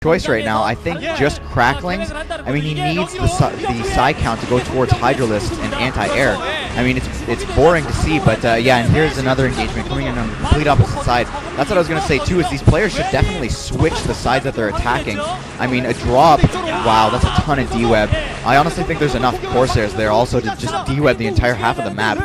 choice right now. I think just cracklings. I mean, he needs the side count to go towards Hydralisks and anti-air. I mean, it's boring to see, but yeah, and here's another engagement coming in on the complete opposite side. That's what I was going to say too, is these players should definitely switch the sides that they're attacking. I mean, a drop, wow, that's a ton of D-web. I honestly think there's enough Corsairs there also to just D-web the entire half of the map.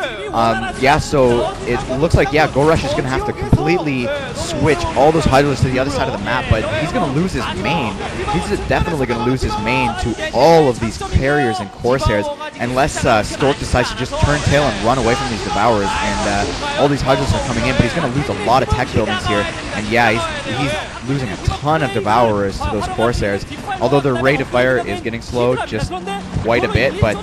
Yeah, so it looks like, yeah, Gorush is going to have to completely switch all those Hydralisks to the other side of the map, but he's going to lose his main. He's definitely going to lose his main to all of these carriers and Corsairs unless Stork decides to just turn tail and run away from these Devourers, and all these Hydralisks are coming in, but he's going to lose a lot of tech buildings here, and yeah, he's losing a ton of Devourers to those Corsairs, although their rate of fire is getting slowed just quite a bit, but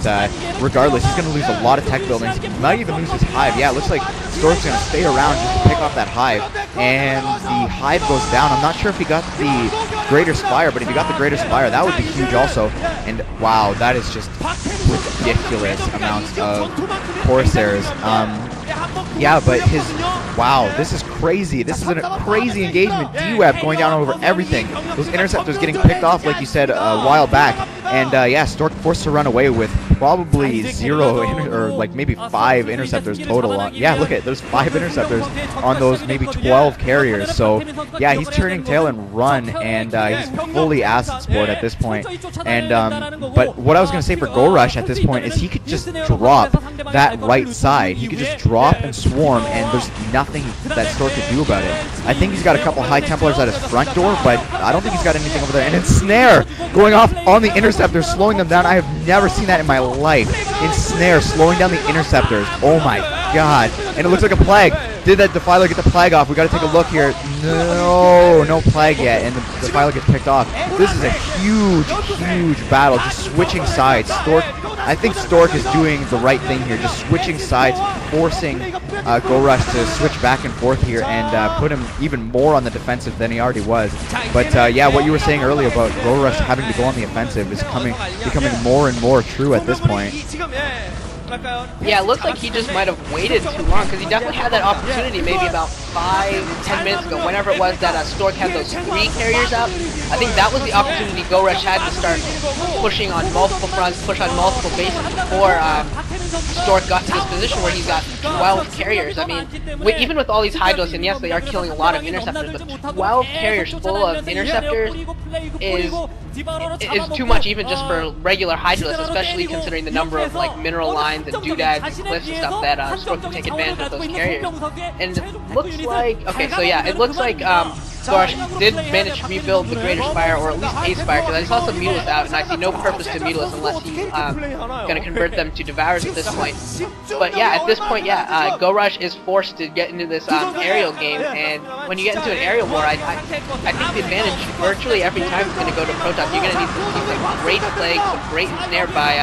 regardless, he's going to lose a lot of tech buildings. He might even lose his hive. Yeah, it looks like Stork's going to stay around just to pick off that hive, and the hive goes down. I'm not sure if he got the Greater Spire, but if he got the Greater Spire, that would be huge also, and wow, that is just ridiculous amounts of Corsairs. Yeah, but wow, this is crazy. This is a crazy engagement. D-Web going down over everything. Those interceptors getting picked off, like you said a while back. And yeah, Stork forced to run away with probably 0 or like maybe 5 interceptors total. Yeah, look at, there's 5 interceptors on those maybe 12 carriers. So yeah, he's turning tail and run, and he's fully acid sport at this point. And but what I was gonna say for Gorush at this point is he could just drop that right side. He could just drop and swarm, and there's nothing that Stork could do about it. I think he's got a couple High Templars at his front door, but I don't think he's got anything over there. And Ensnare going off on the interceptors, slowing them down. I have never seen that in my life. Ensnare slowing down the interceptors. Oh my god. And it looks like a plague. Did that Defiler get the plague off? We got to take a look here. No plague yet, and the Defiler gets picked off. This is a huge battle, just switching sides. Stork, I think Stork is doing the right thing here, just switching sides, forcing Gorush to switch back and forth here, and put him even more on the defensive than he already was. But yeah, what you were saying earlier about Gorush having to go on the offensive is becoming more and more true at this point. Yeah, it looks like he just might have waited too long, because he definitely had that opportunity maybe about 5-10 minutes ago, whenever it was that Stork had those 3 carriers out. I think that was the opportunity Gorush had to start pushing on multiple fronts, push on multiple bases before Stork got to this position where he's got 12 carriers. I mean, even with all these Hydralisks, and yes, they are killing a lot of interceptors, but 12 carriers full of interceptors is too much even just for regular Hydralisks, especially considering the number of like mineral lines and doodads and cliffs and stuff that Stork can take advantage of those carriers. And it looks like, okay, so yeah, it looks like Gorush did manage to rebuild the Greater Spire, or at least a Spire, because I saw some Mutalisks out, and I see no purpose to Mutalisks unless he's going to convert them to Devourers at this point. But yeah, at this point, yeah, Gorush is forced to get into this aerial game, and when you get into an aerial war, I think the advantage virtually every time is going to go to Protoss. You're going to need some great plague, some great ensnare by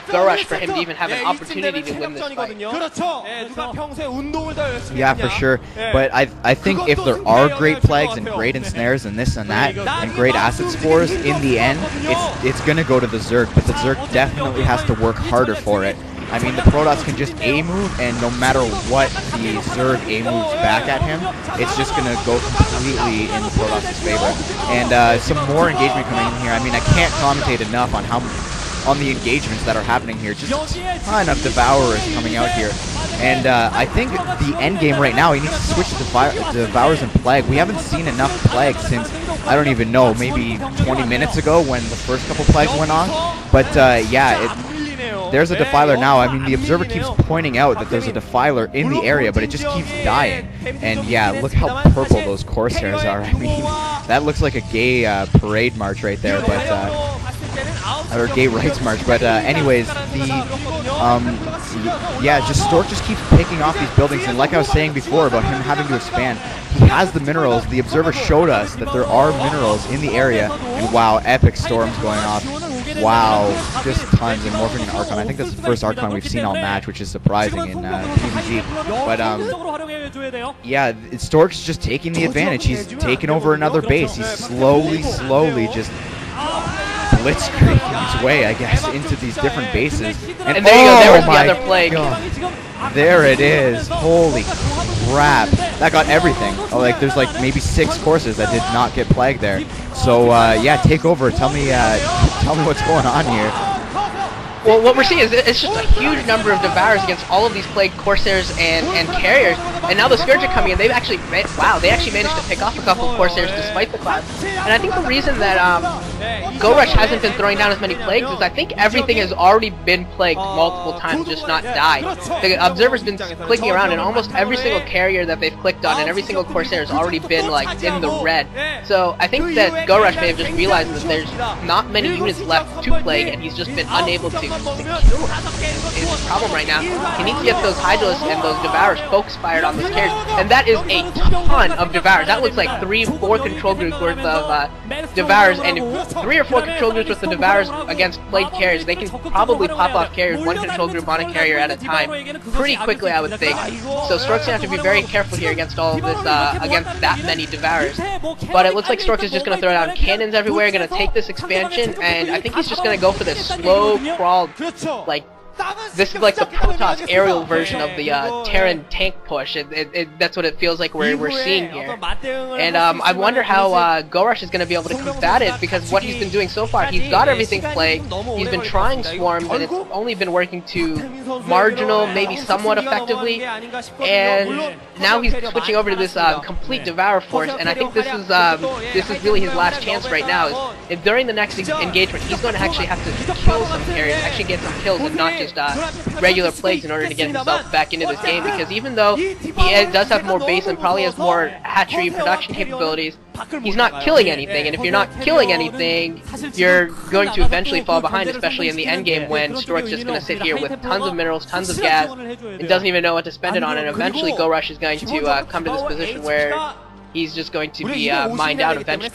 Gorush for him to even have an opportunity to win this fight. Yeah, for sure. But I think if there are great plagues and great ensnares and this and that, and great acid spores, in the end, it's going to go to the Zerg, but the Zerg definitely has to work harder for it. I mean, the Protoss can just A-move, and no matter what the Zerg A-moves back at him, it's just going to go completely in the Protoss' favor. And some more engagement coming in here. I mean, I can't commentate enough on the engagements that are happening here. Just a ton of Devourers coming out here. And I think the end game right now, he needs to switch to Devourers and Plague. We haven't seen enough Plague since, I don't even know, maybe 20 minutes ago when the first couple Plagues went on. But yeah, there's a Defiler now. I mean, the Observer keeps pointing out that there's a Defiler in the area, but it just keeps dying. And yeah, look how purple those Corsairs are. I mean, that looks like a gay parade march right there, but or gay rights march. But anyways, yeah, just Stork just keeps picking off these buildings, and like I was saying before about him having to expand, he has the minerals. The Observer showed us that there are minerals in the area, and wow, epic storms going off. Wow, just tons, and morphing an Archon. I think that's the first Archon we've seen all match, which is surprising in PvG. But yeah, Stork's just taking the advantage. He's taken over another base. He's slowly just blitzkrieging his way, I guess, into these different bases. And there you go, there was the other plague. There it is. Holy crap. That got everything. Oh, like there's like maybe 6 courses that did not get plague there. So yeah, take over. Tell me what's going on here. Well, what we're seeing is it's just a huge number of Devours against all of these Plague Corsairs and Carriers, and now the Scourge are coming in. They've actually, wow, they actually managed to pick off a couple of Corsairs despite the cloud. And I think the reason that Gorush hasn't been throwing down as many Plagues is I think everything has already been plagued multiple times, just not died. The Observer's been clicking around, and almost every single Carrier that they've clicked on and every single Corsair has already been, like, in the red. So I think that Gorush may have just realized that there's not many units left to plague, and he's just been unable to kill him. Is his problem right now. He needs to get those Hydralisks and those Devours focus fired on those carriers, and that is a ton of Devours. That looks like 3-4 control groups worth of Devours, and if 3 or 4 control groups with the Devours against plagued carriers, they can probably pop off carriers, 1 control group on a carrier at a time, pretty quickly, I would think. So Stork's gonna have to be very careful here against all of this, against that many Devours. But it looks like Stork is just gonna throw down cannons everywhere, gonna take this expansion, and I think he's just gonna go for this slow crawl. Like, this is like the Protoss aerial version of the Terran tank push. That's what it feels like we're seeing here. And I wonder how Gorush is going to be able to combat it, because what he's been doing so far, he's got everything plagued, he's been trying swarms, and it's only been working to marginal, maybe somewhat effectively, and now he's switching over to this complete Devour force, and I think this is really his last chance right now. If during the next engagement, he's going to actually have to kill some carriers, actually get some kills, and not just regular plagues in order to get himself back into this game, because even though he does have more base and probably has more hatchery production capabilities, he's not killing anything, and if you're not killing anything, you're going to eventually fall behind, especially in the end game when Stork's just going to sit here with tons of minerals, tons of gas, and doesn't even know what to spend it on, and eventually Gorush is going to come to this position where he's just going to be mined out eventually.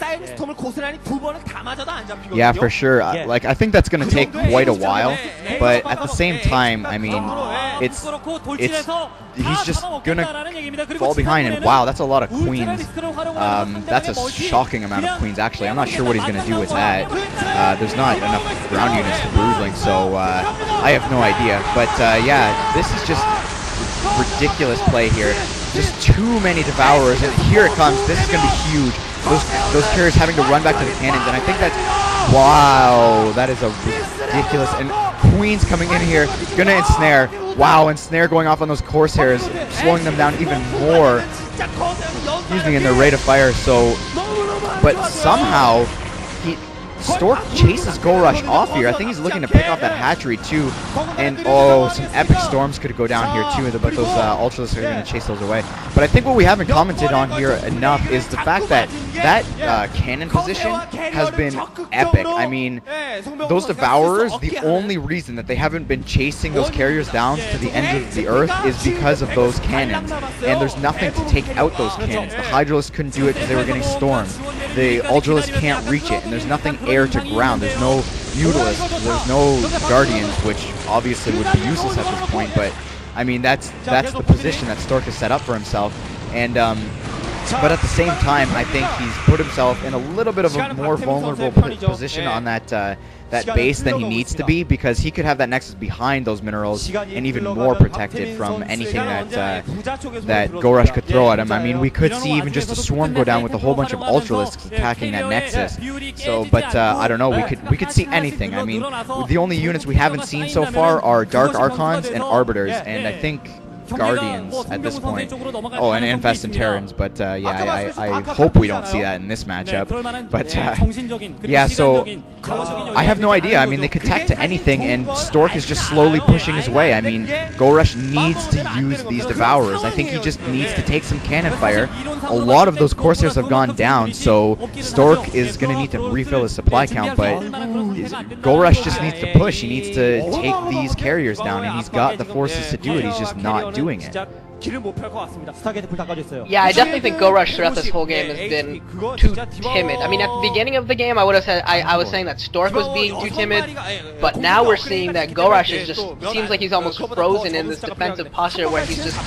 Yeah, for sure. Like, I think that's going to take quite a while, but at the same time, I mean, he's just going to fall behind, and wow, that's a lot of queens. That's a shocking amount of queens, actually. I'm not sure what he's going to do with that. There's not enough ground units to broodling, so I have no idea. But yeah, this is just ridiculous play here. Just too many Devourers, and here it comes. This is going to be huge. Those carriers having to run back to the cannons, and I think that's... Wow, that is a ridiculous... And Queen's coming in here, going to ensnare. Wow, ensnare going off on those Corsairs, slowing them down even more. Excuse me, in their rate of fire, so... But somehow, Stork chases Gorush off here. I think he's looking to pick off that hatchery too. And oh, some epic storms could go down here too, but those Ultralisks are going to chase those away. But I think what we haven't commented on here enough is the fact that that cannon position has been epic. I mean, those Devourers, the only reason that they haven't been chasing those carriers down to the ends of the earth is because of those cannons. And there's nothing to take out those cannons. The Hydralisks couldn't do it because they were getting stormed. The Ultralisks can't reach it, and there's nothing air to ground. There's no Mutalisks, there's no Guardians, which obviously would be useless at this point, but I mean, that's the position that Stork has set up for himself. And but at the same time, I think he's put himself in a little bit of a more vulnerable position on that base than he needs to be, because he could have that Nexus behind those minerals and even more protected from anything that Gorush could throw at him. I mean, we could see even just a swarm go down with a whole bunch of Ultralisks attacking that Nexus. So, but I don't know, we could see anything. I mean, the only units we haven't seen so far are Dark Archons and Arbiters, and I think Guardians at this point. Oh, and Infest and Terrans, but yeah, I hope we don't see that in this matchup. But yeah, so I have no idea. I mean, they could tack to anything, and Stork is just slowly pushing his way. I mean, Gorush needs to use these Devourers. I think he just needs to take some cannon fire. A lot of those Corsairs have gone down, so Stork is going to need to refill his supply count, but Gorush just needs to push. He needs to take these carriers down, and he's got the forces to do it. He's just not doing it. Yeah, I definitely think Gorush throughout this whole game has been too timid. I mean, at the beginning of the game, I would have said I was saying that Stork was being too timid, but now we're seeing that Gorush is just seems like he's almost frozen in this defensive posture where he's just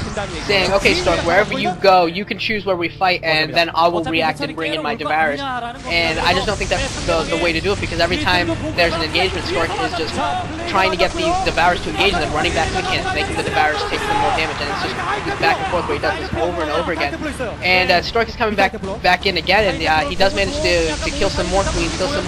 saying, "Okay, Stork, wherever you go, you can choose where we fight, and then I will react and bring in my Devourers." And I just don't think that's the way to do it, because every time there's an engagement, Stork is just trying to get these Devourers to engage and then running back to the cannons, making the Devourers take some more damage, and it's just this back and forth where he does this over and over again. And Stork is coming back in again, and he does manage to kill some more queens, kill some more